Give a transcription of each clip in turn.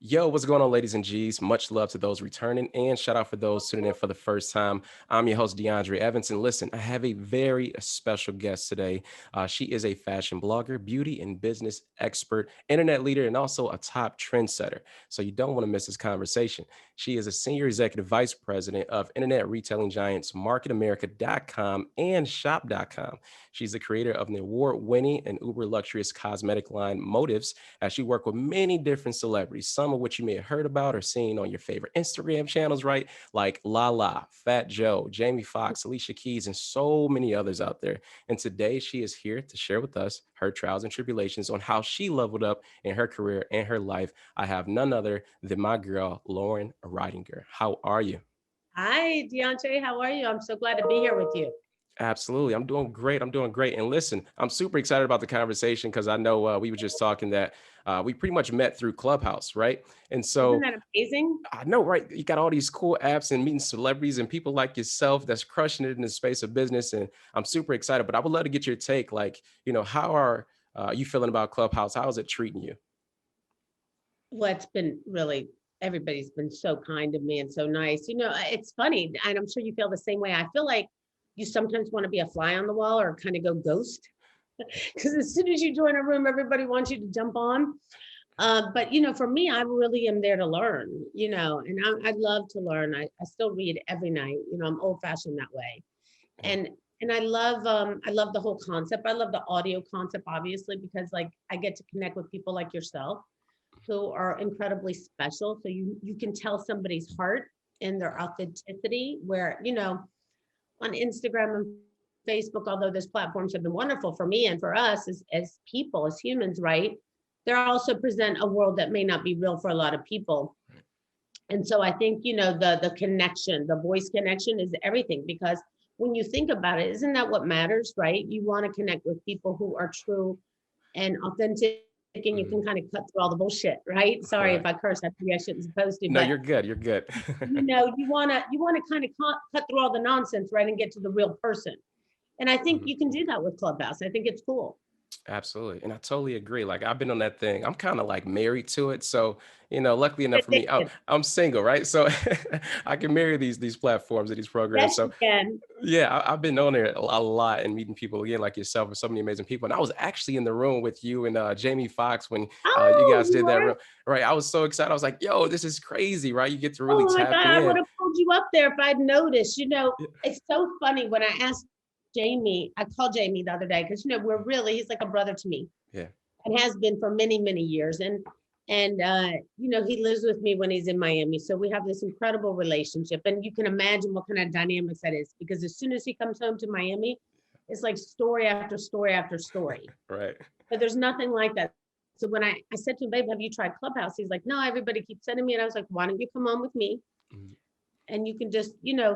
Yo, what's going on, ladies and G's? Much love to those returning, and shout out for those tuning in for the first time. I'm your host, DeAndre Evans, and listen, I have a very special guest today. She is a fashion blogger, beauty and business expert, internet leader, and also a top trendsetter. So you don't want to miss this conversation. She is a senior executive vice president of internet retailing giants MarketAmerica.com and Shop.com. She's the creator of the award-winning and uber luxurious cosmetic line Motives, as she worked with many different celebrities, some of which you may have heard about or seen on your favorite Instagram channels, right? Like LaLa, Fat Joe, Jamie Foxx, Alicia Keys, and so many others out there. And today she is here to share with us her trials and tribulations on how she leveled up in her career and her life. I have none other than my girl, Loren Ridinger. How are you? Hi, Deontay. How are you? I'm so glad to be here with you. Absolutely. I'm doing great. I'm doing great. And listen, I'm super excited about the conversation because I know we were just talking that we pretty much met through Clubhouse, right? And Isn't so that amazing? I know, right? You got all these cool apps and meeting celebrities and people like yourself that's crushing it in the space of business. And I'm super excited, but I would love to get your take. Like, how are you feeling about Clubhouse? How is it treating you? Well, it's been really, everybody's been so kind to me and so nice. It's funny, and I'm sure you feel the same way. I feel like you sometimes want to be a fly on the wall or kind of go ghost because as soon as you join a room, everybody wants you to jump on. But for me, I really am there to learn, and I love to learn. I still read every night. I'm old fashioned that way. and and I love the whole concept. I love the audio concept, obviously, because like I get to connect with people like yourself who are incredibly special. So you can tell somebody's heart and their authenticity. Where on Instagram and Facebook, although those platforms have been wonderful for me and for us as people, as humans, right? They also present a world that may not be real for a lot of people. And so I think, the connection, the voice connection is everything, because when you think about it, isn't that what matters, right? You want to connect with people who are true and authentic, and you Mhm. can kind of cut through all the bullshit, right? Sorry if Right. I curse, maybe I shouldn't supposed to, No, but you're good. You're good. you want to kind of cut through all the nonsense, right? And get to the real person. And I think Mhm. you can do that with Clubhouse. I think it's cool. Absolutely. And I totally agree. Like I've been on that thing. I'm kind of like married to it. So, luckily enough for me, Addicted. I'm single, right? So I can marry these platforms and these programs. Yes, you So can. yeah, I've been on there a lot and meeting people again like yourself and so many amazing people. And I was actually in the room with you and Jamie Foxx when you Oh, guys you did that were? room. Right. I was so excited. I was like, yo, this is crazy, right? You get to really Oh my tap God, I would in. have pulled you up there if I'd noticed. Yeah. It's so funny when I asked Jamie, I called Jamie the other day because he's like a brother to me Yeah. and has been for many, many years. And he lives with me when he's in Miami. So we have this incredible relationship. And you can imagine what kind of dynamics that is, because as soon as he comes home to Miami, it's like story after story after story. Right. But there's nothing like that. So when I said to him, babe, have you tried Clubhouse? He's like, no, everybody keeps sending me. And I was like, why don't you come on with me? Mhm. And you can just,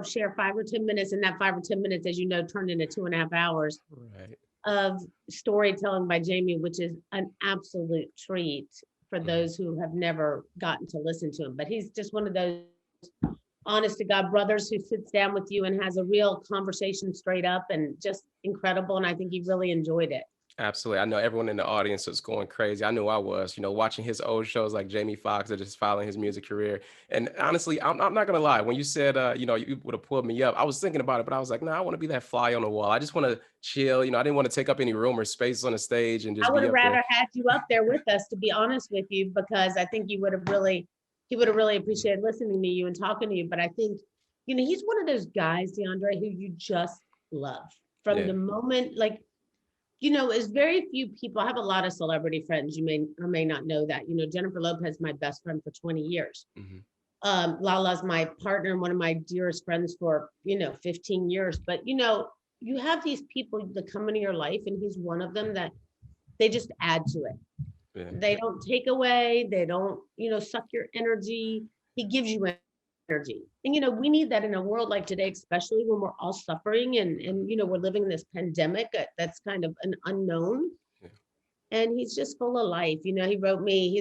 share 5 or 10 minutes. And that 5 or 10 minutes, as you know, turned into 2.5 hours Right. of storytelling by Jamie, which is an absolute treat for Mhm. those who have never gotten to listen to him. But he's just one of those honest to God brothers who sits down with you and has a real conversation straight up, and just incredible. And I think he really enjoyed it. Absolutely. I know everyone in the audience was going crazy. I knew I was, watching his old shows like Jamie Foxx and just following his music career. And honestly, I'm not gonna lie. When you said, you would have pulled me up, I was thinking about it, but I was like, no, I want to be that fly on the wall. I just want to chill. I didn't want to take up any room or space on the stage and I just would be have up there. rather had you up there with us, to be honest with you, because I think he would have really appreciated listening to you and talking to you. But I think, he's one of those guys, DeAndre, who you just love from Yeah. the moment, like, is very few people. I have a lot of celebrity friends. You may or may not know that. Jennifer Lopez, my best friend for 20 years. Hmm. LaLa's my partner and one of my dearest friends for, 15 years. But, you have these people that come into your life, and he's one of them that they just add to it. Yeah. They don't take away, they don't, suck your energy. He gives you energy. And we need that in a world like today, especially when we're all suffering and we're living in this pandemic that's kind of an unknown. Yeah. And he's just full of life. He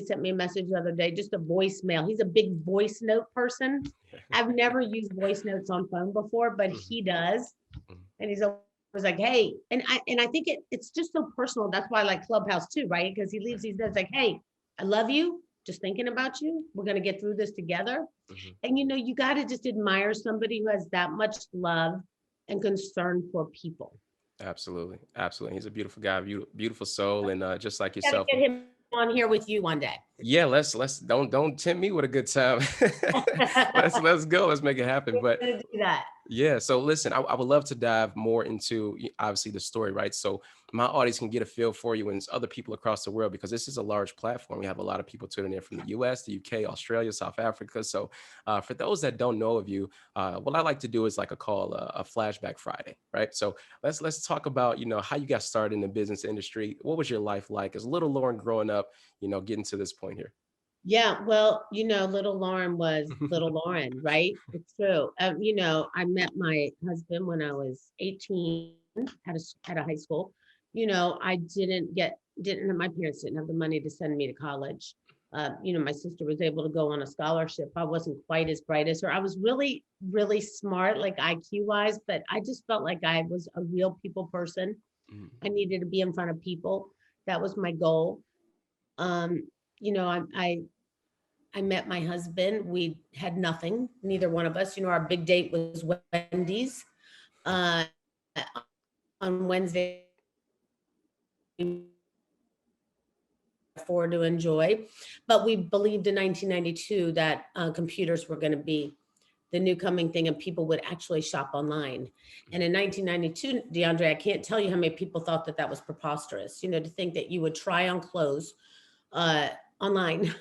sent me a message the other day, just a voicemail. He's a big voice note person. Yeah. I've never used voice notes on phone before, but Mhm. he does. Mhm. And he's always like, hey, and I think it's just so personal. That's why I like Clubhouse too, right? Because he leaves Right. these notes like, hey, I love you. just thinking about you. We're going to get through this together. Mhm. And you got to just admire somebody who has that much love and concern for people. Absolutely, absolutely. He's a beautiful guy, beautiful soul, and just like Got to yourself. get him on here with you one day. Yeah, let's don't tempt me with a good time. Let's go. Let's make it happen. We're But going to do that. yeah. So listen, I would love to dive more into obviously the story, right? So my audience can get a feel for you and it's other people across the world because this is a large platform. We have a lot of people tuning in from the US, the UK, Australia, South Africa. So for those that don't know of you, what I like to do is like a flashback Friday, right? So let's talk about how you got started in the business industry. What was your life like as little Lauren growing up? Getting to this point here. Yeah, well, little Lauren was little Lauren, right? It's true. I met my husband when I was 18 at a high school. I didn't my parents didn't have the money to send me to college. My sister was able to go on a scholarship. I wasn't quite as bright as her. I was really, really smart, like IQ wise, but I just felt like I was a real people person. Mhm. I needed to be in front of people. That was my goal. Um, I met my husband. We had nothing, neither one of us. Our big date was Wendy's uh, on Wednesday for to enjoy. But we believed in 1992 that computers were going to be the new coming thing and people would actually shop online. And in 1992, DeAndre, I can't tell you how many people thought that that was preposterous, to think that you would try on clothes uh, online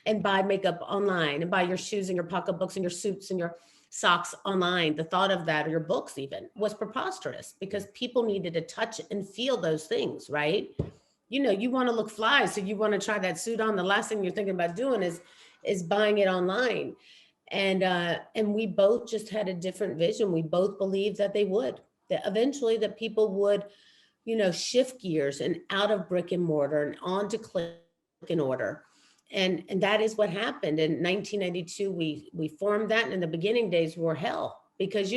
and buy makeup online and buy your shoes and your pocketbooks and your suits and your socks online. The thought of that, or your books even, was preposterous because people needed to touch and feel those things, right? You want to look fly, so you want to try that suit on. The last thing you're thinking about doing is buying it online. And we both just had a different vision. We both believed that that eventually that people would, shift gears and out of brick and mortar and onto click and order. And that is what happened in 1992. We formed that, and in the beginning days were hell because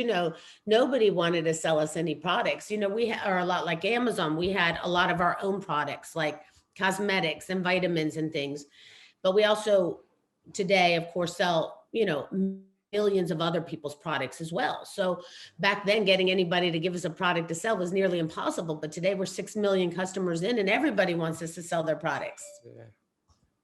nobody wanted to sell us any products. We are a lot like Amazon. We had a lot of our own products like cosmetics and vitamins and things, but we also today, of course, sell millions of other people's products as well. So back then, getting anybody to give us a product to sell was nearly impossible. But today, we're 6 million customers in, and everybody wants us to sell their products. Yeah.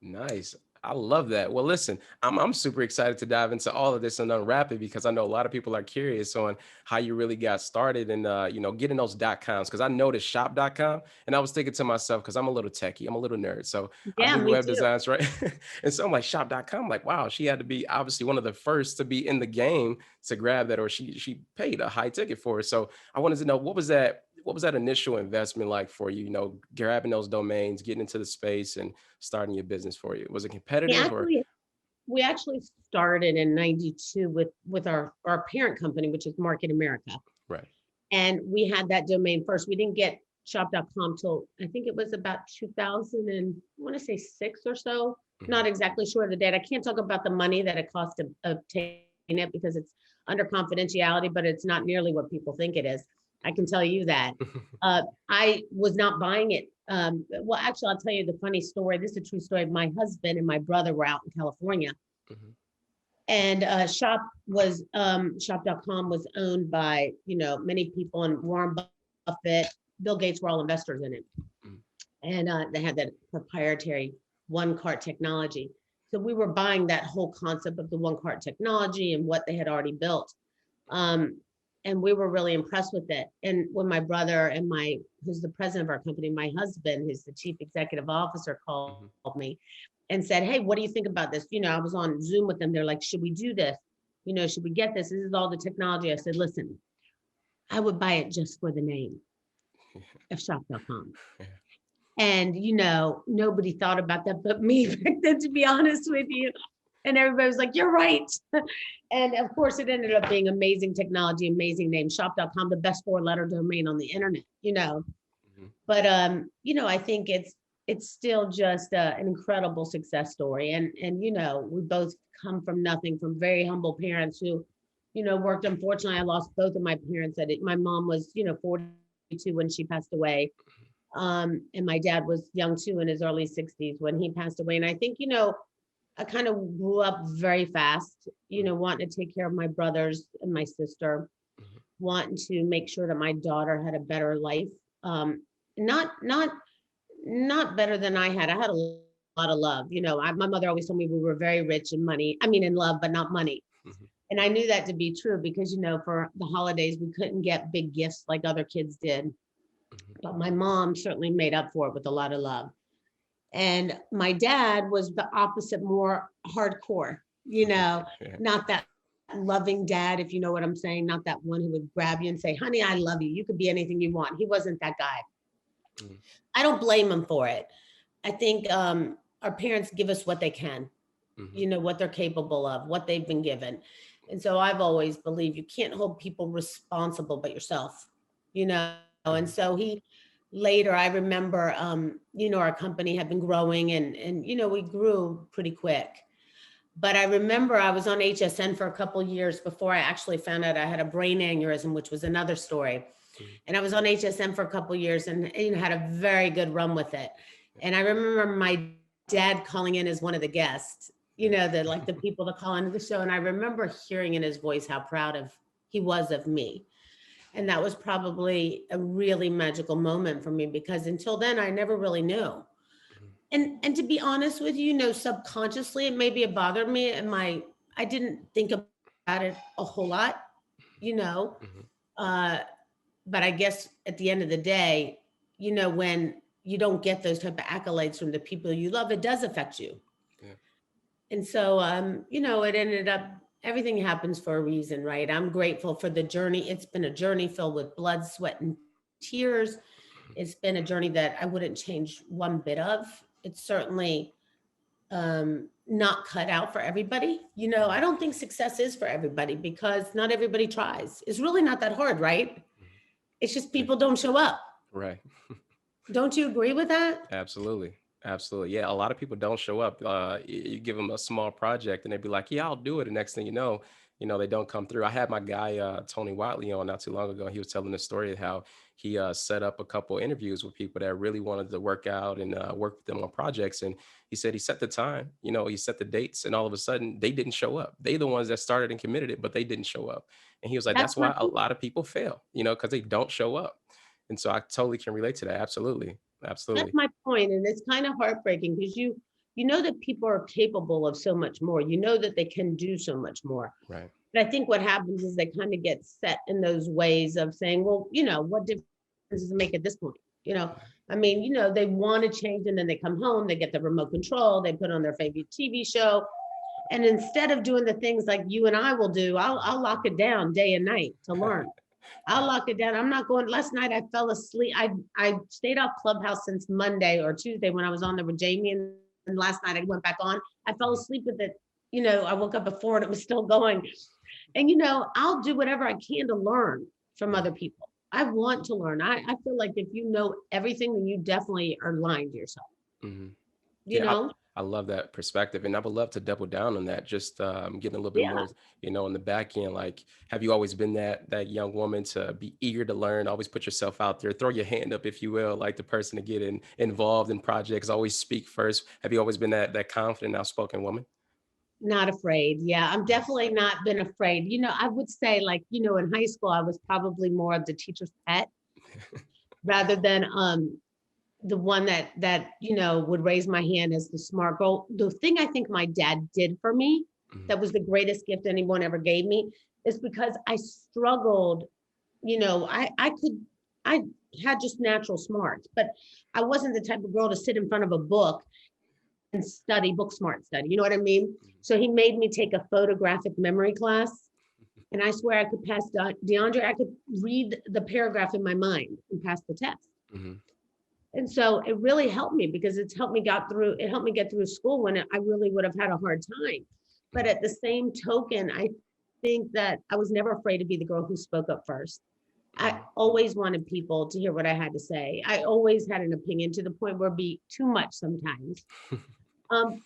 Nice. I love that. Well, listen, I'm super excited to dive into all of this and unwrap it because I know a lot of people are curious on how you really got started and getting those .coms because I noticed shop.com and I was thinking to myself because I'm a little techie, I'm a little nerd, so I Yeah, do me web too. designs, right? And so I'm like shop.com, like wow, she had to be obviously one of the first to be in the game to grab that, or she paid a high ticket for it. So I wanted to know what was that initial investment like for you? Grabbing those domains, getting into the space, and starting your business for you. Was it We competitive or actually we actually started in 92 with our parent company, which is Market America. right? And we had that domain first. We didn't get shop.com till I think it was about 2000 and I want to say 6 or so. Mhm. Not exactly sure of the date. I can't talk about the money that it cost to obtain it because it's under confidentiality, but it's not nearly what people think it is. I can tell you that. I was not buying it. Well, actually, I'll tell you the funny story. This is a true story. My husband and my brother were out in California, Mhm. and shop.com was owned by many people, and Warren Buffett, Bill Gates were all investors in it, Mhm. and they had that proprietary one cart technology. So we were buying that whole concept of the one cart technology and what they had already built. Um, and we were really impressed with it. And when my brother and who's the president of our company, my husband, who's the chief executive officer, called Mhm. me and said, "Hey, what do you think about this?" I was on Zoom with them. They're like, "Should we do this? Should we get this? This is all the technology." I said, "Listen, I would buy it just for the name of shop.com." Yeah. And nobody thought about that but me back then, to be honest with you. And everybody was like, "You're right." And of course, it ended up being amazing technology, amazing name, shop.com, the best 4-letter domain on the internet. Mhm. But I think it's still just an incredible success story. And we both come from nothing, from very humble parents who, worked. Unfortunately, I lost both of my parents at it. My mom was, 42 when she passed away. And my dad was young too, in his early 60s when he passed away. And I think, I kind of grew up very fast, wanting to take care of my brothers and my sister, Mhm. wanting to make sure that my daughter had a better life. Um, not not better than I had. I had a lot of love. My mother always told me we were very rich in money. I mean, in love, but not money. Mhm. And I knew that to be true because, for the holidays, we couldn't get big gifts like other kids did. Mhm. But my mom certainly made up for it with a lot of love. And my dad was the opposite, more hardcore, Yeah. not that loving dad, if you know what I'm saying, not that one who would grab you and say, honey, I love you. You could be anything you want. He wasn't that guy. Mhm. I don't blame him for it. I think our parents give us what they can, Mhm. what they're capable of, what they've been given. And so I've always believed you can't hold people responsible but yourself, And Mhm. so he later, I remember, our company had been growing and, we grew pretty quick. But I remember I was on HSN for a couple years before I actually found out I had a brain aneurysm, which was another story. Mhm. And I was on HSN for a couple years and, had a very good run with it. And I remember my dad calling in as one of the guests, Yeah. the people that call into the show. And I remember hearing in his voice how proud of he was of me. And that was probably a really magical moment for me because until then I never really knew. Mhm. And to be honest with you, subconsciously it maybe it bothered me and I didn't think about it a whole lot, you know. Mhm. Uh but I guess at the end of the day, when you don't get those type of accolades from the people you love, it does affect you. Yeah. And so, it ended up, everything happens for a reason, right? I'm grateful for the journey. It's been a journey filled with blood, sweat, and tears. It's been a journey that I wouldn't change one bit of. It's certainly not cut out for everybody. I Mhm. don't think success is for everybody because not everybody tries. It's really not that hard, right? Mhm. It's just Yeah. people don't show up. Right. Don't you agree with that? Absolutely. Absolutely. Yeah. A lot of people don't show up. You give them a small project and they'd be like, yeah, I'll do it. The next thing they don't come through. I had my guy, Tony Watley, on not too long ago. He was telling the story of how he set up a couple interviews with people that really wanted to work out and work with them on projects. And he said he set the time, he set the dates, and all of a sudden they didn't show up. They the ones that started and committed it, but they didn't show up. And he was like, That's that's my why a lot of people fail, because they don't show up. And so I totally can relate to that. Absolutely. That's Absolutely. my point, and it's kind of heartbreaking because you know that people are capable of so much more. You know that they can do so much more. Right. But I think what happens is they kind of get set in those ways of saying, well, what difference does it make at this point? I mean, they want to change and then they come home, they get the remote control, they put on their favorite TV show. And instead of doing the things like you and I will do, I'll lock it down day and night to learn. I'll Right. lock it down. I'm not going. Last night I fell asleep. I stayed off Clubhouse since Monday or Tuesday when I was on there with Jamie, and last night I went back on. I fell Mhm. asleep with it. I woke up before and it was still going. And I'll do whatever I can to learn from Mhm. other people. I want to learn. I feel like if you know everything, then you definitely are lying to yourself. Mhm. You Yeah, know? I love that perspective, and I would love to double down on that. Just getting a little bit Yeah. more, in the back end. Like, have you always been that young woman to be eager to learn, always put yourself out there, throw your hand up, if you will, like the person to get involved in projects, always speak first. Have you always been that confident, outspoken woman? Not afraid. Yeah, I'm definitely not been afraid. I would say like, in high school, I was probably more of the teacher's pet rather than the one that would raise my hand as the smart girl. The thing I think my dad did for me Mhm. that was the greatest gift anyone ever gave me is because I struggled. I had just natural smarts, but I wasn't the type of girl to sit in front of a book and study, book smart study. You know what I mean? So he made me take a photographic memory class. And I swear I could pass DeAndre, I could read the paragraph in my mind and pass the test. Mhm. And so it really helped me because it helped me get through school when I really would have had a hard time. But Mhm. at the same token, I think that I was never afraid to be the girl who spoke up first. I Mhm. always wanted people to hear what I had to say. I always had an opinion to the point where it'd be too much sometimes.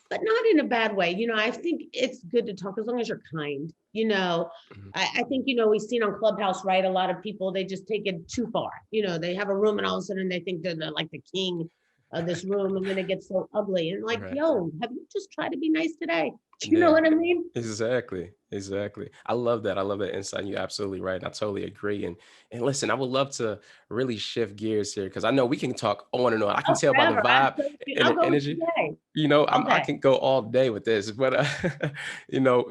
But not in a bad way. I think it's good to talk as long as you're kind. Mhm. I think, we've seen on Clubhouse, right? A lot of people, they just take it too far. They have a room and all of a sudden they think they're like the king. this room, and then it gets so ugly. And like, Right. yo, have you just tried to be nice today? Do you know Yeah. what I mean? Exactly. Exactly. I love that. I love that insight. You're absolutely right. I totally agree. And listen, I would love to really shift gears here because I know we can talk on and on. I can Oh, tell by the forever. I vibe told you, and I'll the go with energy. you today, I all can go all day with this, but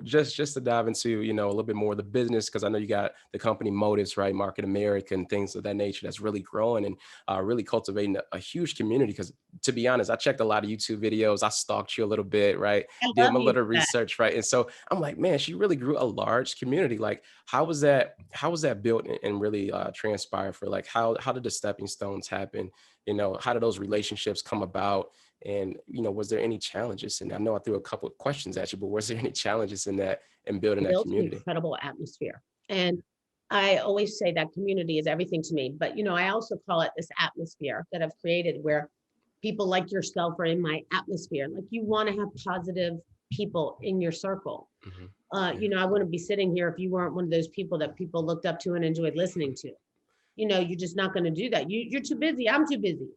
just to dive into a little bit more of the business because I know you got the company Motives, right? Market America and things of that nature that's really growing and really cultivating a huge community. Because to be honest, I checked a lot of YouTube videos. I stalked you a little bit, right? I Did love my you little for that. research, right? And so I'm like, man, she really grew a large community. Like, how was that? How was that built and really transpired for like how did the stepping stones happen? How did those relationships come about? And was there any challenges? And I know I threw a couple of questions at you, but was there any challenges in that and building that Built an community? incredible atmosphere. And I always say that community is everything to me. But, I also call it this atmosphere that I've created where people like yourself are in my atmosphere. Like you want to have positive people in your circle. Hmm. Yeah. I wouldn't be sitting here if you weren't one of those people that people looked up to and enjoyed listening to. You're just not going to do that. You're too busy. I'm too busy.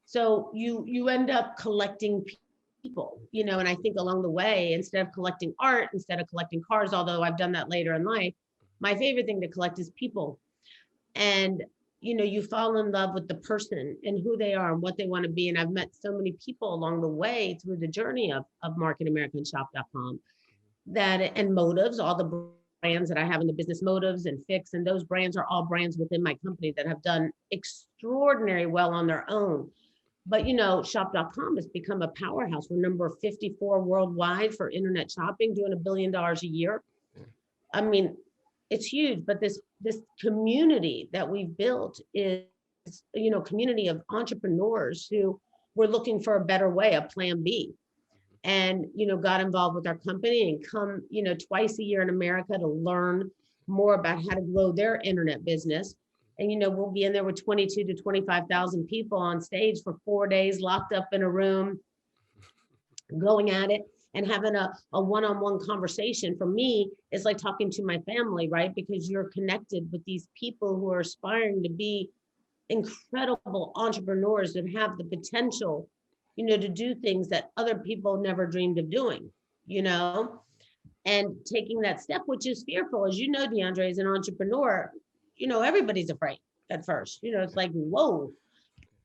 So you end up collecting people, and I think along the way, instead of collecting art, instead of collecting cars, although I've done that later in life, my favorite thing to collect is people. And you fall in love with the person and who they are and what they want to be. And I've met so many people along the way through the journey of Market America and Shop.com that and Motives, all the brands that I have in the business, Motives and Fix, and those brands are all brands within my company that have done extraordinary well on their own. But shop.com has become a powerhouse. We're number 54 worldwide for internet shopping, doing $1 billion a year. Yeah. I mean, it's huge, but this community that we've built is, community of entrepreneurs who were looking for a better way, a plan B. And, got involved with our company and come, twice a year in America to learn more about how to grow their internet business. And, we'll be in there with 22 to 25,000 people on stage for 4 days, locked up in a room, going at it and having a one-on-one conversation. For me, it's like talking to my family, right? Because you're connected with these people who are aspiring to be incredible entrepreneurs that have the potential, to do things that other people never dreamed of doing, you know, and taking that step, which is fearful. As you know, DeAndre, as an entrepreneur, everybody's afraid at first. It's like, whoa.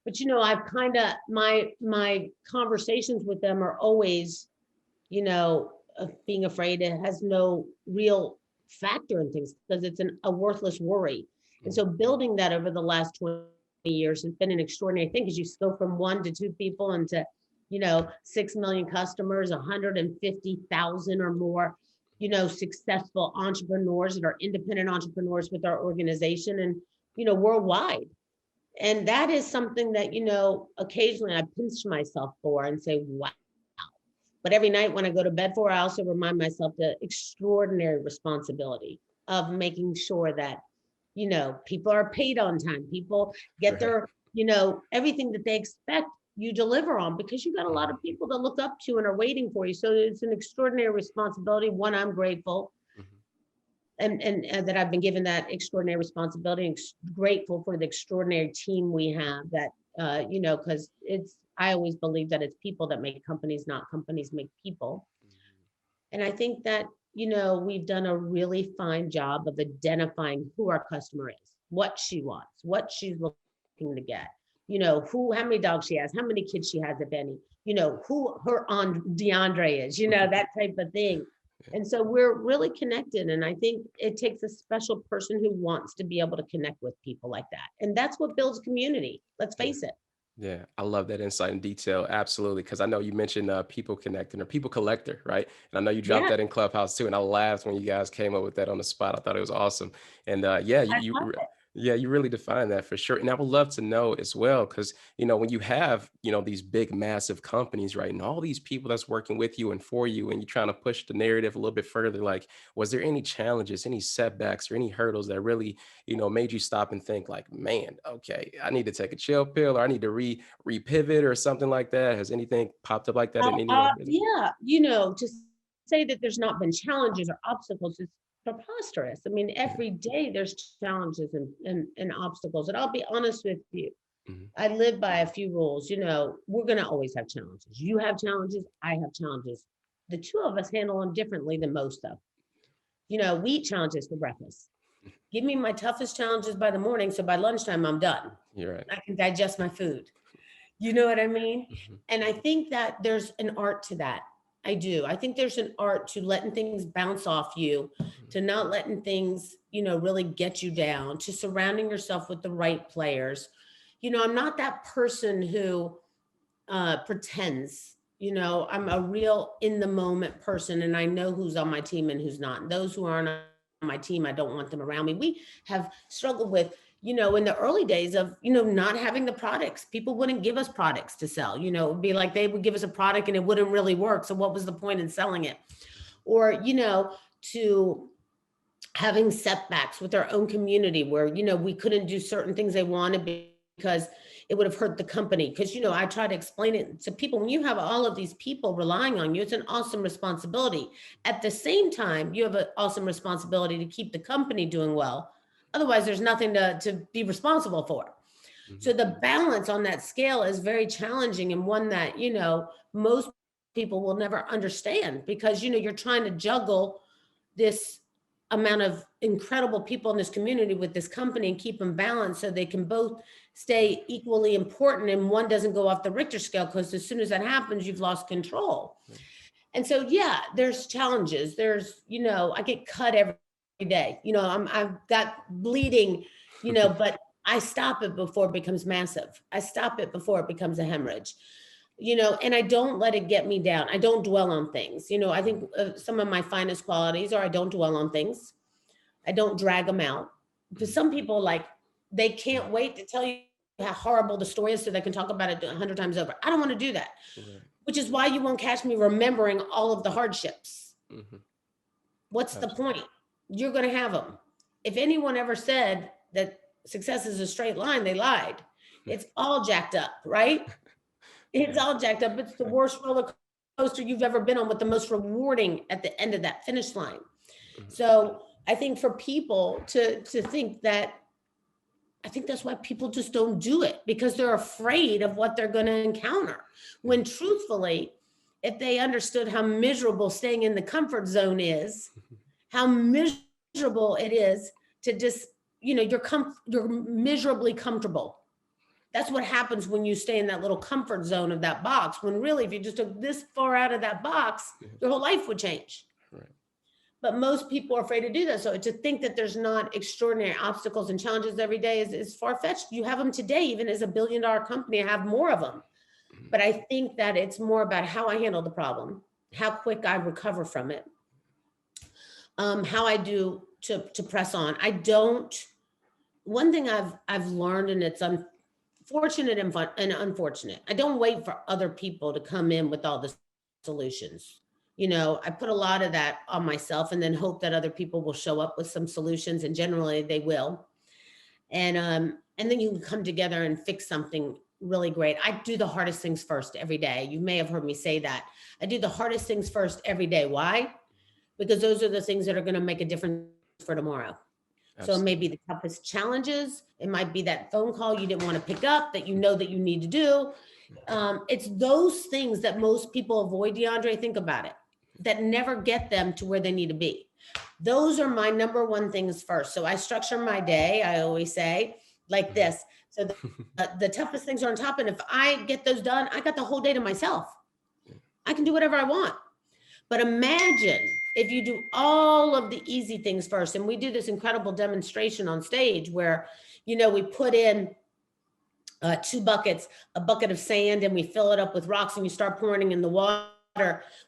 But I've kind of my conversations with them are always, being afraid. It has no real factor in things because it's a worthless worry. And so building that over the last 20 years has been an extraordinary thing because you go from 1 to 2 people into, 6 million customers, 150,000 or more, successful entrepreneurs that are independent entrepreneurs with our organization and, worldwide. And that is something that, occasionally I pinch myself for and say, wow. But every night when I go to bed for, I also remind myself the extraordinary responsibility of making sure that, people are paid on time. People get Right. their, everything that they expect you deliver on because you got a lot Mhm. of people that look up to and are waiting for you. So it's an extraordinary responsibility. One, I'm grateful Mhm. and that I've been given that extraordinary responsibility and grateful for the extraordinary team we have that, because I always believe that it's people that make companies, not companies make people. And I think that, we've done a really fine job of identifying who our customer is, what she wants, what she's looking to get, how many dogs she has, how many kids she has, if any, who her aunt DeAndre is, that type of thing. Yeah. And so we're really connected. And I think it takes a special person who wants to be able to connect with people like that. And that's what builds community. Let's Yeah. face it. Yeah, I love that insight and detail. Absolutely. Because I know you mentioned people connecting or people collector, right? And I know you dropped Yeah, that in Clubhouse too. And I laughed when you guys came up with that on the spot. I thought it was awesome. And I love it. yeah, you really define that for sure. And I would love to know as well, because when you have, these big, massive companies, right? And all these people that's working with you and for you, and you're trying to push the narrative a little bit further, like, was there any challenges, any setbacks, or any hurdles that really made you stop and think like, man, okay, I need to take a chill pill or I need to repivot or something like that? Has anything popped up like that in any of those business? Yeah, to say that there's not been challenges or obstacles is preposterous. I mean, Yeah. every day there's challenges and obstacles. And I'll be honest with you. Mhm. I live by a few rules. We're going to always have challenges. You have challenges. I have challenges. The two of us handle them differently than most of. We eat challenges for breakfast. Give me my toughest challenges by the morning. So by lunchtime, I'm done. You're right. I can digest my food. You know what I mean? Mhm. And I think that there's an art to that. I do. I think there's an art to letting things bounce off you, Mhm. to not letting things, really get you down, to surrounding yourself with the right players. I'm not that person who pretends. I'm a real in the moment person, and I know who's on my team and who's not. And those who aren't on my team, I don't want them around me. We have struggled with, in the early days of, not having the products. People wouldn't give us products to sell. It would be like they would give us a product and it wouldn't really work. So what was the point in selling it? Or, to having setbacks with our own community where we couldn't do certain things they wanted because it would have hurt the company. Because I try to explain it to people, when you have all of these people relying on you, it's an awesome responsibility. At the same time, you have an awesome responsibility to keep the company doing well. Otherwise there's nothing to be responsible for. So Mhm. the balance on that scale is very challenging, and one that most people will never understand, because you're trying to juggle this amount of incredible people in this community with this company and keep them balanced so they can both stay equally important and one doesn't go off the Richter scale, because as soon as that happens, you've lost control. Right. And so, yeah, there's challenges. I get cut every day. I've got bleeding, but I stop it before it becomes massive. I stop it before it becomes a hemorrhage. And I don't let it get me down. I don't dwell on things. I think some of my finest qualities are I don't dwell on things. I don't drag them out. Because Mhm. some people, like, they can't wait to tell you how horrible the story is so they can talk about it 100 times over. I don't want to do that, Right. which is why you won't catch me remembering all of the hardships. Mhm. What's the Absolutely. point? You're going to have them. If anyone ever said that success is a straight line, they lied. It's all jacked up, right? It's Yeah. all jacked up. It's the Right. worst roller coaster you've ever been on, with the most rewarding at the end of that finish line. Mhm. So I think for people to think that, I think that's why people just don't do it, because they're afraid of what they're going to encounter. When Mhm. truthfully, if they understood how miserable staying in the comfort zone is, how miserable it is to just, you're miserably comfortable. That's what happens when you stay in that little comfort zone of that box, when really, if you just took this far out of that box, Yeah. your whole life would change. Right. But most people are afraid to do that. So to think that there's not extraordinary obstacles and challenges every day is far-fetched. You have them today, even as a billion-dollar company, I have more of them. Mhm. But I think that it's more about how I handle the problem, how quick I recover from it, how I do to press on. I don't. One thing I've learned, and it's unfortunate and fun and unfortunate. I don't wait for other people to come in with all the solutions. I put a lot of that on myself and then hope that other people will show up with some solutions, and generally they will. And then you can come together and fix something really great. I do the hardest things first every day. You may have heard me say that. I do the hardest things first every day. Why? Because those are the things that are going to make a difference for tomorrow. So it may be the Absolutely. toughest challenges. It might be that phone call you didn't want to pick up that that you need to do. It's those things that most people avoid, DeAndre. Think about it, that never get them to where they need to be. Those are my number one things first. So I structure my day, I always say, like Mhm. this. So the toughest things are on top. And if I get those done, I got the whole day to myself. Yeah. I can do whatever I want. But imagine if you do all of the easy things first. And we do this incredible demonstration on stage where, we put in two buckets, a bucket of sand, and we fill it up with rocks, and you start pouring in the water.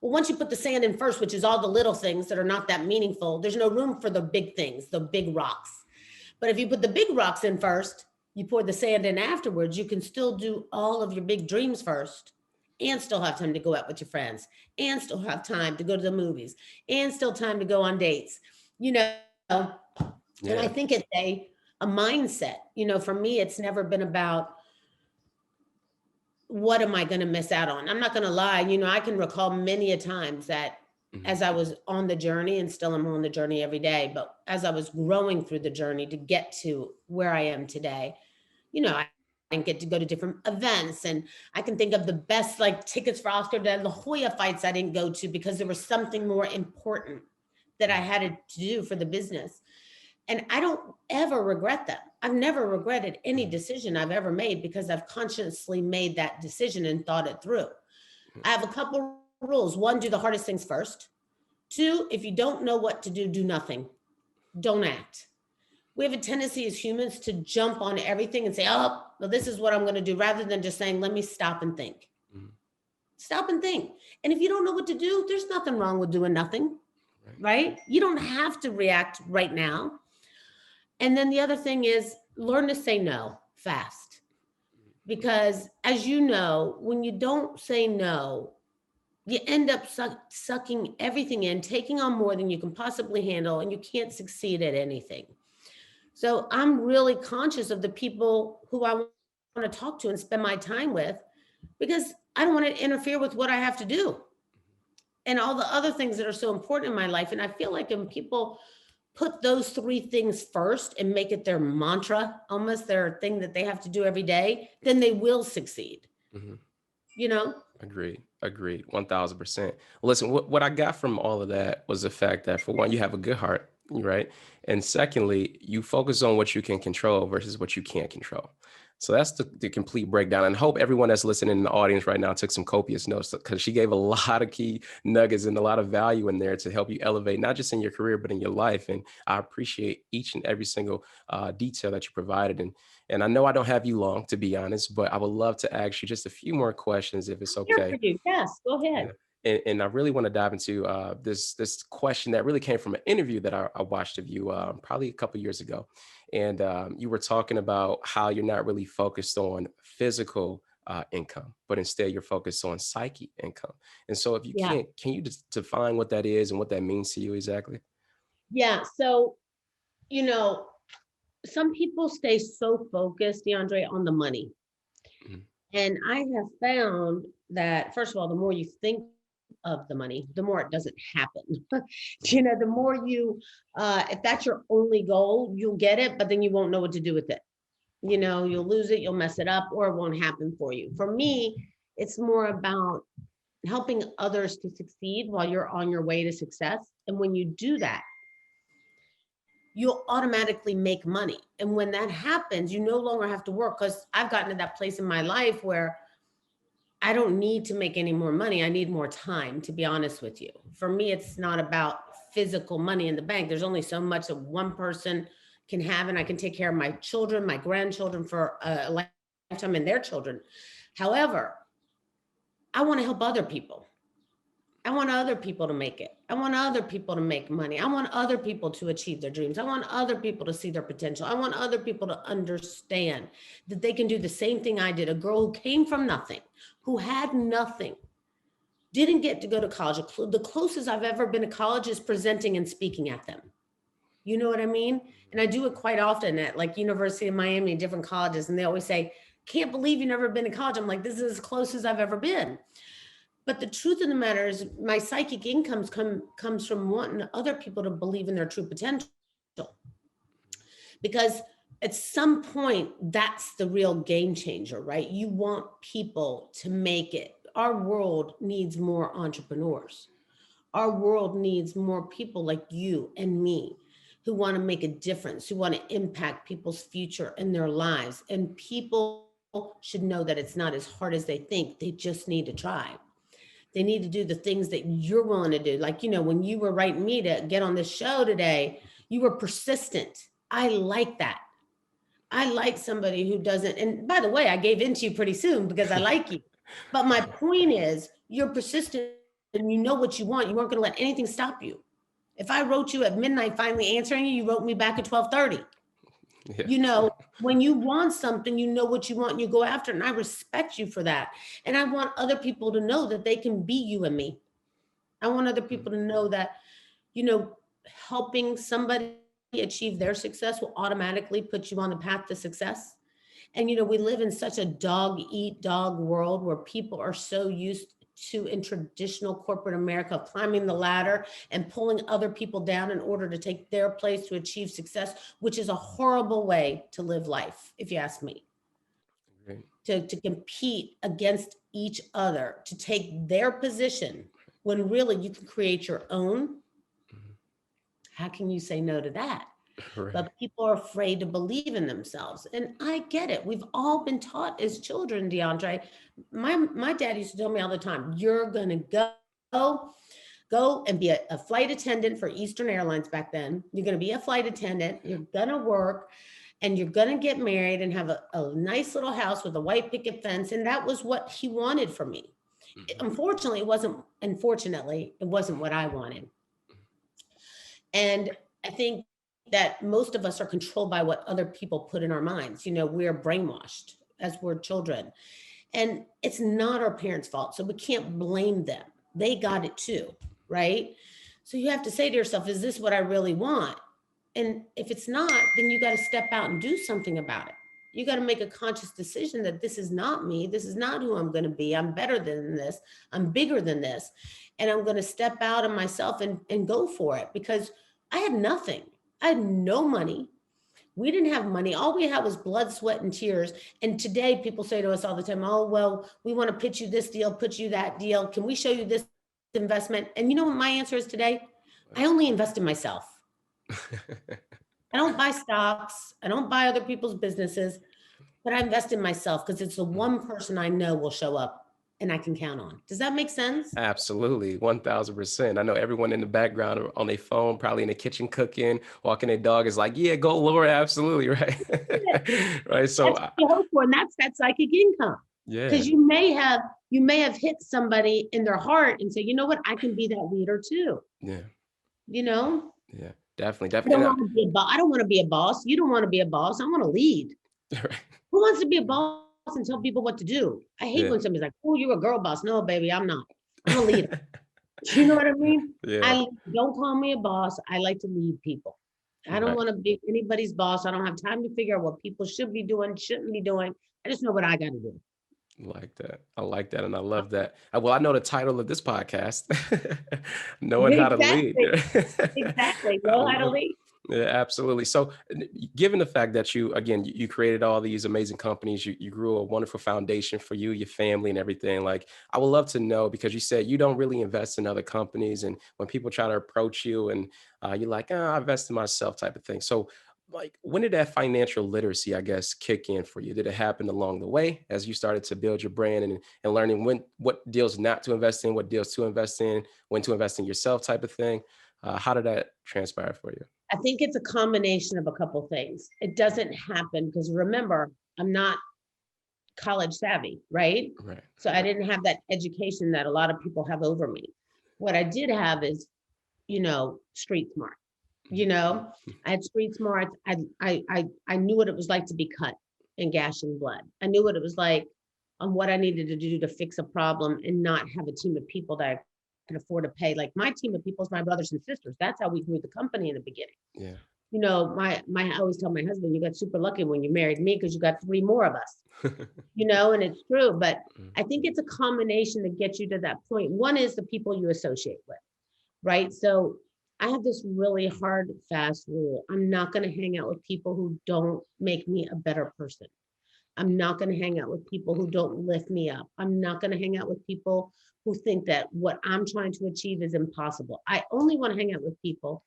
Well, once you put the sand in first, which is all the little things that are not that meaningful, there's no room for the big things, the big rocks. But if you put the big rocks in first, you pour the sand in afterwards, you can still do all of your big dreams first and still have time to go out with your friends and still have time to go to the movies and still time to go on dates. You know, and I think Yeah. it's a mindset. For me, it's never been about what am I going to miss out on? I'm not going to lie. I can recall many a times that Mhm. as I was on the journey, and still I'm on the journey every day, but as I was growing through the journey to get to where I am today, I didn't miss out. get to go to different events. And I can think of the best like tickets for Oscar de la Hoya fights I didn't go to because there was something more important that I had to do for the business. And I don't ever regret that. I've never regretted any decision I've ever made because I've consciously made that decision and thought it through. I have a couple rules. One, do the hardest things first. Two, if you don't know what to do nothing. Don't act. We have a tendency as humans to jump on everything and say, oh, well, this is what I'm going to do, rather than just saying, let me stop and think. Mhm. Stop and think. And if you don't know what to do, there's nothing wrong with doing nothing, right? You don't have to react right now. And then the other thing is learn to say no fast. Because as you know, when you don't say no, you end up sucking everything in, taking on more than you can possibly handle, and you can't succeed at anything. So I'm really conscious of the people who I want to talk to and spend my time with, because I don't want to interfere with what I have to do and all the other things that are so important in my life. And I feel like when people put those three things first and make it their mantra, almost their thing that they have to do every day, then they will succeed. Mhm. You know? Agreed. Agreed. 1000%. Listen, what I got from all of that was the fact that, for one, you have a good heart, right? And secondly, you focus on what you can control versus what you can't control. So that's the complete breakdown. And I hope everyone that's listening in the audience right now took some copious notes, because she gave a lot of key nuggets and a lot of value in there to help you elevate, not just in your career, but in your life. And I appreciate each and every single detail that you provided. And I know I don't have you long, to be honest, but I would love to ask you just a few more questions if it's Here for okay. you. Yes, go Yeah. ahead. And I really want to dive into this question that really came from an interview that I watched of you probably a couple years ago. And you were talking about how you're not really focused on physical income, but instead you're focused on psyche income. And so if you Yeah. can you just define what that is and what that means to you exactly? Yeah. So, you know, some people stay so focused, DeAndre, on the money. Mhm. And I have found that, first of all, the more you think of the money, the more it doesn't happen. The more you, if that's your only goal, you'll get it, but then you won't know what to do with it. You'll lose it, you'll mess it up, or it won't happen for you. For me, it's more about helping others to succeed while you're on your way to success. And when you do that, you'll automatically make money. And when that happens, you no longer have to work, because I've gotten to that place in my life where I don't need to make any more money. I need more time, to be honest with you. For me, it's not about physical money in the bank. There's only so much that one person can have, and I can take care of my children, my grandchildren for a lifetime, and their children. However, I want to help other people. I want other people to make it. I want other people to make money. I want other people to achieve their dreams. I want other people to see their potential. I want other people to understand that they can do the same thing I did. A girl who came from nothing, who had nothing, didn't get to go to college. The closest I've ever been to college is presenting and speaking at them. You know what I mean? And I do it quite often at like University of Miami, different colleges. And they always say, can't believe you've never been to college. I'm like, this is as close as I've ever been. But the truth of the matter is my psychic incomes comes from wanting other people to believe in their true potential. Because at some point, that's the real game changer, right? You want people to make it. Our world needs more entrepreneurs. Our world needs more people like you and me who want to make a difference, who want to impact people's future and their lives. And people should know that it's not as hard as they think. They just need to try. They need to do the things that you're willing to do. Like, when you were writing me to get on this show today, you were persistent. I like that. I like somebody who doesn't, and by the way, I gave in to you pretty soon because I like you. But my point is, you're persistent and you know what you want. You weren't going to let anything stop you. If I wrote you at midnight finally answering you, you wrote me back at 12:30. Yeah. When you want something, you know what you want and you go after it. And I respect you for that. And I want other people to know that they can be you and me. I want other people to know that, you know, helping somebody achieve their success will automatically put you on the path to success. And, we live in such a dog eat dog world where people are so used to, in traditional corporate America, climbing the ladder and pulling other people down in order to take their place to achieve success, which is a horrible way to live life, if you ask me. to compete against each other, to take their position when really you can create your own. Mhm. How can you say no to that? Right. But people are afraid to believe in themselves. And I get it. We've all been taught as children, DeAndre. My dad used to tell me all the time, you're gonna go and be a flight attendant for Eastern Airlines back then. You're gonna be a flight attendant, you're gonna work, and you're gonna get married and have a nice little house with a white picket fence. And that was what he wanted for me. Mhm. Unfortunately, it wasn't what I wanted. And I think that most of us are controlled by what other people put in our minds. We're brainwashed as we're children. And it's not our parents' fault. So we can't blame them. They got it too, right? So you have to say to yourself, is this what I really want? And if it's not, then you got to step out and do something about it. You got to make a conscious decision that this is not me. This is not who I'm going to be. I'm better than this. I'm bigger than this. And I'm going to step out of myself and go for it, because I had nothing. I had no money. We didn't have money. All we had was blood, sweat, and tears. And today people say to us all the time, oh, well, we want to pitch you this deal, put you that deal. Can we show you this investment? And you know what my answer is today? I only invest in myself. I don't buy stocks. I don't buy other people's businesses, but I invest in myself because it's the one person I know will show up and I can count on. Does that make sense? Absolutely, 1000%. I know everyone in the background or on their phone, probably in the kitchen cooking, walking their dog is like, yeah, go Laura, absolutely, right? Right. So That's what you hope for, and that's that psychic income. yeah, Because you may have hit somebody in their heart and say, you know what, I can be that leader too. yeah, You know, yeah, definitely, I definitely. don't want to be a boss. I don't want to be a boss. You don't want to be a boss. I want to lead. Right. Who wants to be a boss and tell people what to do? I hate Yeah. when somebody's like, oh, you're a girl boss. No, baby, I'm not. I'm a leader. You know what I mean? Yeah, I don't call me a boss. I like to lead people. I don't right. want to be anybody's boss. I don't have time to figure out what people should be doing, shouldn't be doing. I just know what I got to do. Like that. I like that, and I love that. Well, I know the title of this podcast, "Knowing How to Lead." Exactly. Exactly. I Know how to love lead. Yeah, absolutely. So, given the fact that you, again, you created all these amazing companies, you grew a wonderful foundation for you, your family, and everything. Like, I would love to know, because you said you don't really invest in other companies, and when people try to approach you, and you're like, oh, I invest in myself, type of thing. So, like, when did that financial literacy, I guess, kick in for you? Did it happen along the way as you started to build your brand and learning what deals not to invest in, what deals to invest in, when to invest in yourself, type of thing? How did that transpire for you? I think it's a combination of a couple things. It doesn't happen because remember, I'm not college savvy, right? Right. So I didn't have that education that a lot of people have over me. What I did have is, street smart. You know, I had street smarts. I knew what it was like to be cut and gash in blood. I knew what it was like on what I needed to do to fix a problem and not have a team of people that I could afford to pay. Like my team of people is my brothers and sisters. That's how we grew the company in the beginning. Yeah. I always tell my husband, you got super lucky when you married me because you got three more of us, and it's true. But Mm, I think it's a combination that gets you to that point. One is the people you associate with, right? So I have this really hard, fast rule. I'm not going to hang out with people who don't make me a better person. I'm not going to hang out with people who don't lift me up. I'm not going to hang out with people who think that what I'm trying to achieve is impossible. I only want to hang out with people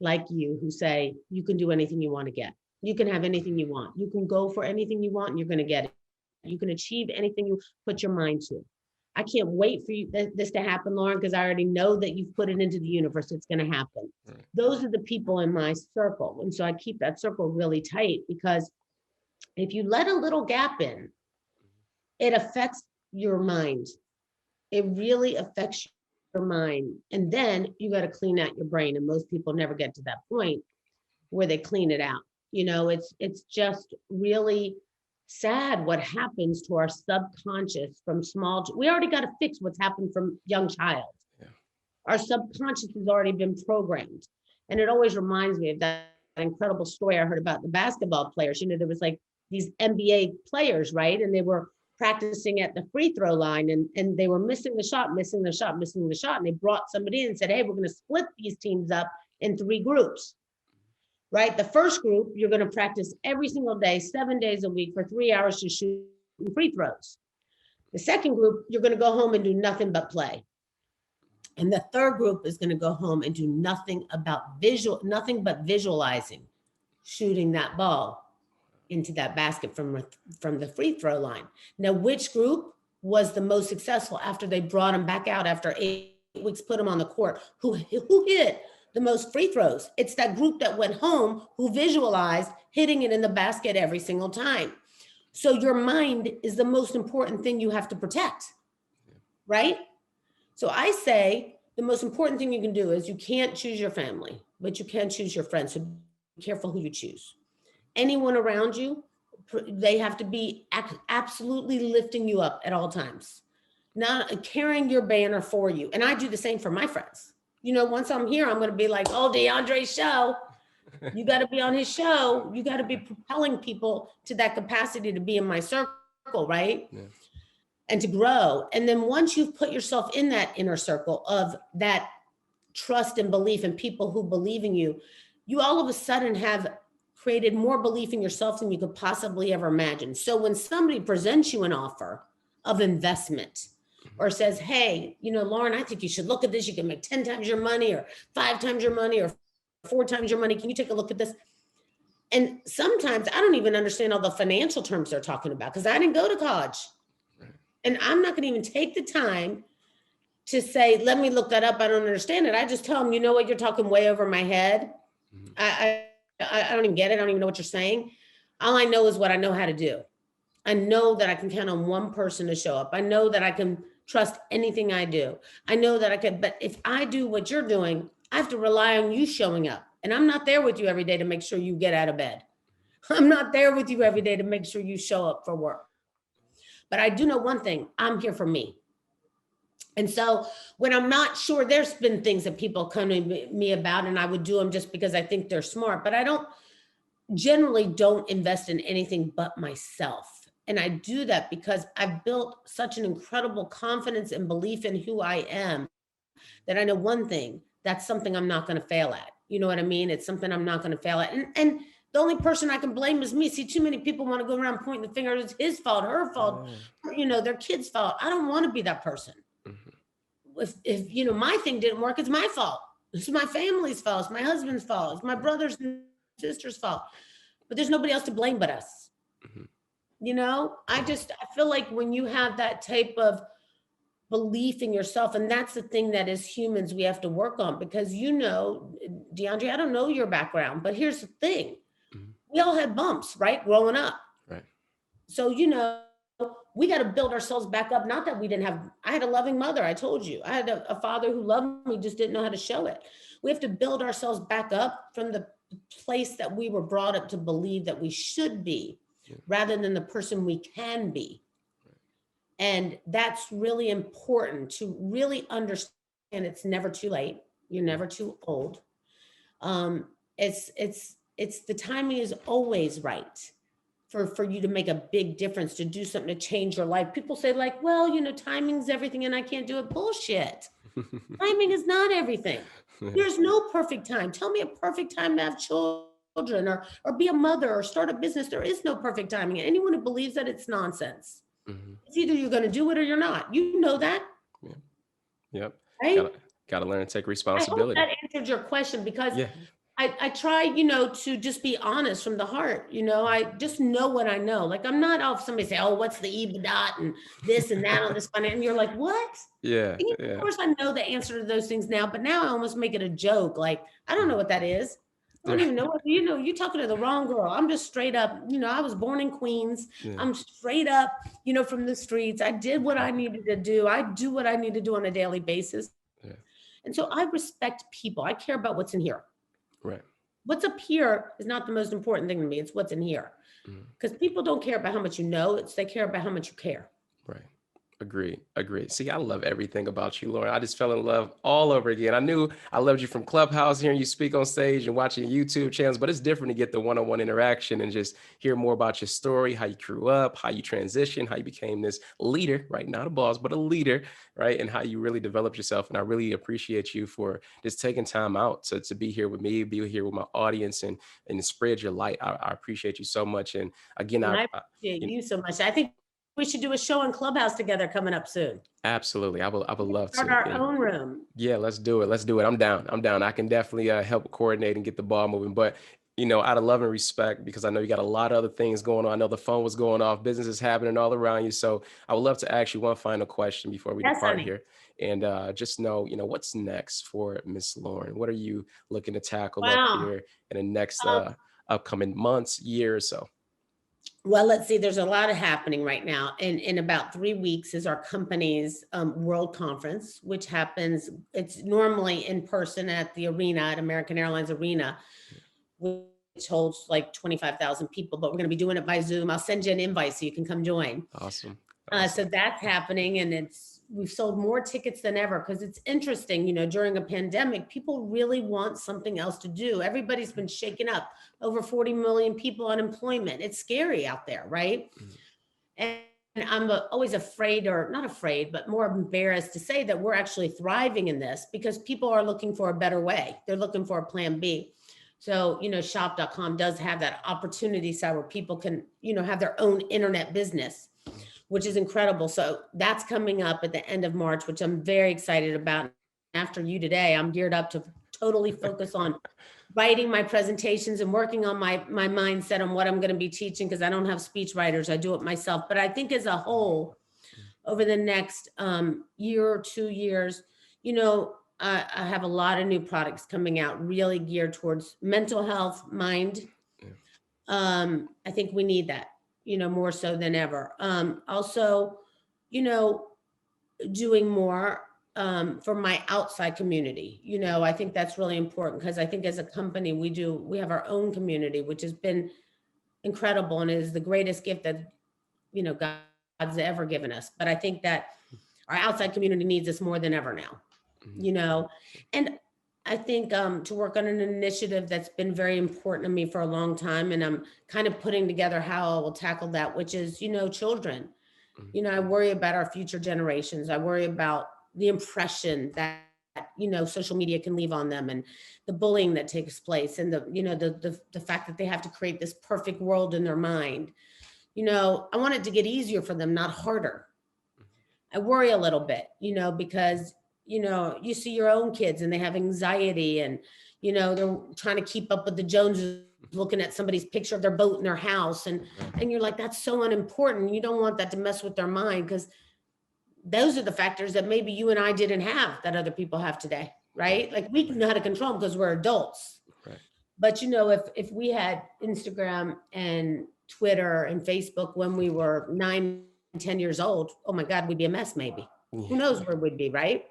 like you who say, you can do anything you want to get. You can have anything you want. You can go for anything you want and you're going to get it. You can achieve anything you put your mind to. I can't wait for this to happen, Loren, because I already know that you've put it into the universe. It's going to happen. right. Those are the people in my circle. And so I keep that circle really tight because if you let a little gap in, it affects your mind. It really affects your mind. And then you got to clean out your brain. And most people never get to that point where they clean it out. It's just really sad what happens to our subconscious from we already got to fix what's happened from young child. Yeah. Our subconscious has already been programmed. And it always reminds me of that incredible story I heard about the basketball players. There was like these NBA players, right? And they were practicing at the free throw line and they were missing the shot, missing the shot, missing the shot. And they brought somebody in and said, hey, we're going to split these teams up in 3 groups, right? The first group, you're going to practice every single day, 7 days a week for 3 hours to shoot free throws. The second group, you're going to go home and do nothing but play. And the third group is going to go home and do nothing but visualizing shooting that ball into that basket from the free throw line. Now, which group was the most successful after they brought them back out after 8 weeks, put them on the court? Who hit the most free throws? It's that group that went home who visualized hitting it in the basket every single time. So your mind is the most important thing you have to protect, right? So I say the most important thing you can do is you can't choose your family, but you can choose your friends. So be careful who you choose. Anyone around you, they have to be absolutely lifting you up at all times, not carrying your banner for you. And I do the same for my friends. You know, once I'm here, I'm going to be like, oh, DeAndre's show. You got to be on his show. You got to be propelling people to that capacity to be in my circle, right? Yeah. And to grow. And then once you've put yourself in that inner circle of that trust and belief in people who believe in you, you all of a sudden have created more belief in yourself than you could possibly ever imagine. So when somebody presents you an offer of investment or says, hey, you know, Loren, I think you should look at this. You can make 10 times your money or 5 times your money or 4 times your money. Can you take a look at this? And sometimes I don't even understand all the financial terms they're talking about because I didn't go to college. And I'm not going to even take the time to say, let me look that up. I don't understand it. I just tell them, you know what, you're talking way over my head. I don't even get it. I don't even know what you're saying. All I know is what I know how to do. I know that I can count on one person to show up. I know that I can trust anything I do. I know that I can, but if I do what you're doing, I have to rely on you showing up. And I'm not there with you every day to make sure you get out of bed. I'm not there with you every day to make sure you show up for work. But I do know one thing, I'm here for me. And so when I'm not sure, there's been things that people come to me about and I would do them just because I think they're smart, but I generally don't invest in anything but myself. And I do that because I've built such an incredible confidence and belief in who I am that I know one thing, that's something I'm not going to fail at. You know what I mean? It's something I'm not going to fail at. And the only person I can blame is me. See, too many people want to go around pointing the finger. It's his fault, her fault, you know, their kid's fault. I don't want to be that person. If you know, my thing didn't work, it's my fault. It's my family's fault. It's my husband's fault. It's my brother's and sister's fault. But there's nobody else to blame but us. You know, I feel like when you have that type of belief in yourself, and that's the thing that as humans we have to work on, because you know, DeAndre, I don't know your background, but here's the thing. We all had bumps, right? Growing up. Right. So, you know, we got to build ourselves back up. Not that we didn't have, I had a loving mother. I told you, I had a father who loved me, just didn't know how to show it. We have to build ourselves back up from the place that we were brought up to believe that we should be, rather than the person we can be. And that's really important to really understand. It's never too late. You're never too old. It's the timing is always right for you to make a big difference, to do something to change your life. People say like, well, you know, timing's everything and I can't do it. Bullshit. Timing is not everything. There's no perfect time. Tell me a perfect time to have children or be a mother or start a business. There is no perfect timing. Anyone who believes that, it's nonsense. It's either you're going to do it or you're not. You know that. Yeah. Yep. Right? Gotta learn to take I hope responsibility. that answered your question, because I try, you know, to just be honest from the heart. You know, I just know what I know. Like, I'm not off somebody say, oh, what's the EBITDA and this and that on this fund? And you're like, what? Yeah. And of course, I know the answer to those things now, but now I almost make it a joke. Like, I don't know what that is. I don't even know what, you know, you're talking to the wrong girl. I'm just straight up, you know, I was born in Queens. I'm straight up, you know, from the streets. I did what I needed to do. I do what I need to do on a daily basis. And so I respect people. I care about what's in here. Right. What's up here is not the most important thing to me. It's what's in here. Because people don't care about how much you know. They care about how much you care. Right. Agree. See, I love everything about you, Loren. I just fell in love all over again. I knew I loved you from Clubhouse, hearing you speak on stage and watching YouTube channels, but it's different to get the one-on-one interaction and just hear more about your story, how you grew up, how you transitioned, how you became this leader, right? Not a boss, but a leader, right? And how you really developed yourself. And I really appreciate you for just taking time out to be here with me, be here with my audience, and spread your light. I appreciate you so much. And again, And I appreciate you so much. I think we should do a show on Clubhouse together coming up soon. Absolutely. I would love Start to. our And own room. yeah, let's do it. Let's do it. I'm down. I'm down. I can definitely help coordinate and get the ball moving. But out of love and respect, because I know you got a lot of other things going on. I know the phone was going off, business is happening all around you. So I would love to ask you one final question before we Yes, depart honey. here, and just know, what's next for Miss Loren. What are you looking to tackle up Wow. here in the next Um, upcoming months, year or so? well, let's see. There's a lot of happening right now. In about 3 weeks is our company's world conference, which happens. It's normally in person at the arena at American Airlines Arena, which holds like 25,000 people. But we're going to be doing it by Zoom. I'll send you an invite so you can come join. Awesome. So that's happening, and we've sold more tickets than ever because it's interesting. During a pandemic, people really want something else to do. Everybody's been shaken up. Over 40 million people unemployment. It's scary out there, right? Mhm. And I'm always afraid, or not afraid, but more embarrassed to say that we're actually thriving in this because people are looking for a better way. They're looking for a plan B. So, shop.com does have that opportunity side where people can, have their own internet business, which is incredible. So that's coming up at the end of March, which I'm very excited about. After you today, I'm geared up to totally focus on writing my presentations and working on my mindset on what I'm going to be teaching, because I don't have speech writers. I do it myself. But I think as a whole, over the next year or 2 years, I have a lot of new products coming out really geared towards mental health, mind. Yeah. I think we need that, more so than ever. Also, you know, doing more for my outside community. I think that's really important because I think as a company, we have our own community, which has been incredible and is the greatest gift that, God's ever given us. But I think that our outside community needs us more than ever now, Mhm. you know, and I think to work on an initiative that's been very important to me for a long time. And I'm kind of putting together how I will tackle that, which is, children. Mhm. I worry about our future generations. I worry about the impression that, social media can leave on them, and the bullying that takes place, and the fact that they have to create this perfect world in their mind. I want it to get easier for them, not harder. I worry a little bit, because, you see your own kids and they have anxiety, and, they're trying to keep up with the Joneses, looking at somebody's picture of their boat in their house. And, Right. and you're like, that's so unimportant. You don't want that to mess with their mind, because those are the factors that maybe you and I didn't have that other people have today, Right. right? Like we know how to control them because we're adults. Right. But if we had Instagram and Twitter and Facebook when we were 9, 10 years old, oh my God, we'd be a mess maybe. Who knows where we'd be, right?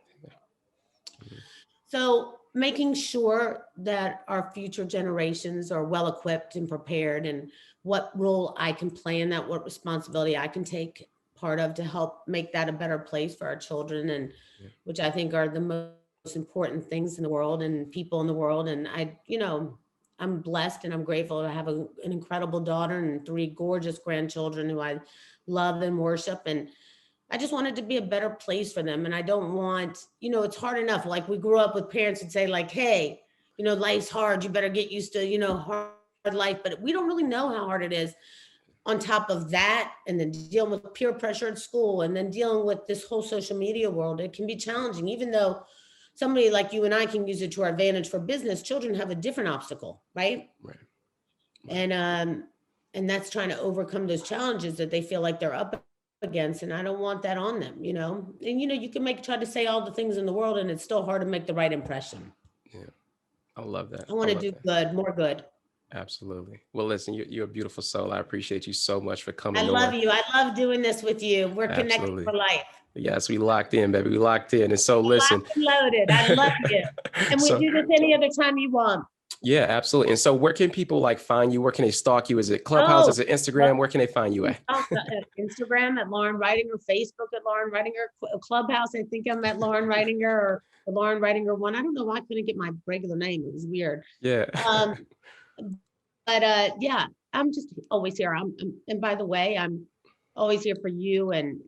Mhm. So making sure that our future generations are well equipped and prepared, and what role I can play in that, what responsibility I can take part of to help make that a better place for our children, and Yeah. which I think are the most important things in the world and people in the world. And I'm blessed and I'm grateful to have an incredible daughter and 3 gorgeous grandchildren who I love and worship. And I just want it to be a better place for them. And I don't want, it's hard enough. Like we grew up with parents that say like, hey, life's hard. You better get used to, hard life. But we don't really know how hard it is on top of that. And then dealing with peer pressure at school, and then dealing with this whole social media world. It can be challenging, even though somebody like you and I can use it to our advantage for business. Children have a different obstacle, right? Right. Right. And that's trying to overcome those challenges that they feel like they're up against, and I don't want that on them. And you can try to say all the things in the world, and it's still hard to make the right impression. Yeah. I love that. I I want to love do that. good, more good. Absolutely. Well, listen, you're a beautiful soul. I appreciate you so much for I coming love on. you. I love doing this with you. We're connected Absolutely. for life. Yes, we locked in, baby. We locked in. And so listen. Locked and loaded. I love you. And we So do this any other time you want. yeah, absolutely. And so where can people like find you? Where can they stalk you? Is it Clubhouse? Oh, Is it well, Instagram? Where can they find you you at? can Instagram at Loren Ridinger, Facebook at Loren Ridinger, Clubhouse. I think I'm at Loren Ridinger, or the Loren Ridinger one. I don't know why I couldn't get my regular name. It was weird. Yeah. Um, but yeah, I'm just always here. And by the way, I'm always here for you, and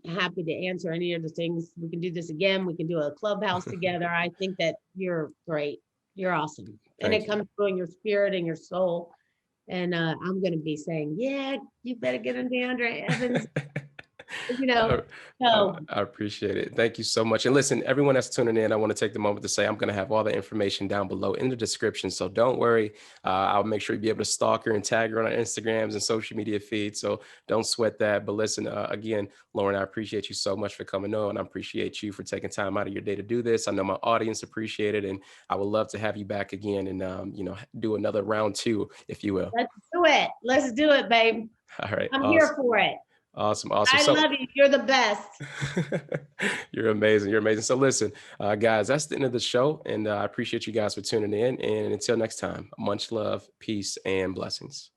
happy to answer any of the things. We can do this again. We can do a Clubhouse together. I think that you're great. You're awesome. And Thank it you. comes through in your spirit and your soul. And I'm going to be saying, yeah, you better get on DeAndre Evans. you know, Uh, so I appreciate it. Thank you so much. And listen, everyone that's tuning in, I want to take the moment to say I'm going to have all the information down below in the description. So don't worry. I'll make sure you be able to stalk her and tag her on our Instagrams and social media feeds. So don't sweat that. But listen, again, Lauren, I appreciate you so much for coming on. I appreciate you for taking time out of your day to do this. I know my audience appreciate it, and I would love to have you back again and do another round two, if you will. let's do it. Let's do it, babe. All right, I'm here awesome, for it. awesome, awesome. I So love you. You're the best. you're amazing. You're amazing. So listen, guys, that's the end of the show, and I appreciate you guys for tuning in. And until next time, much love, peace, and blessings.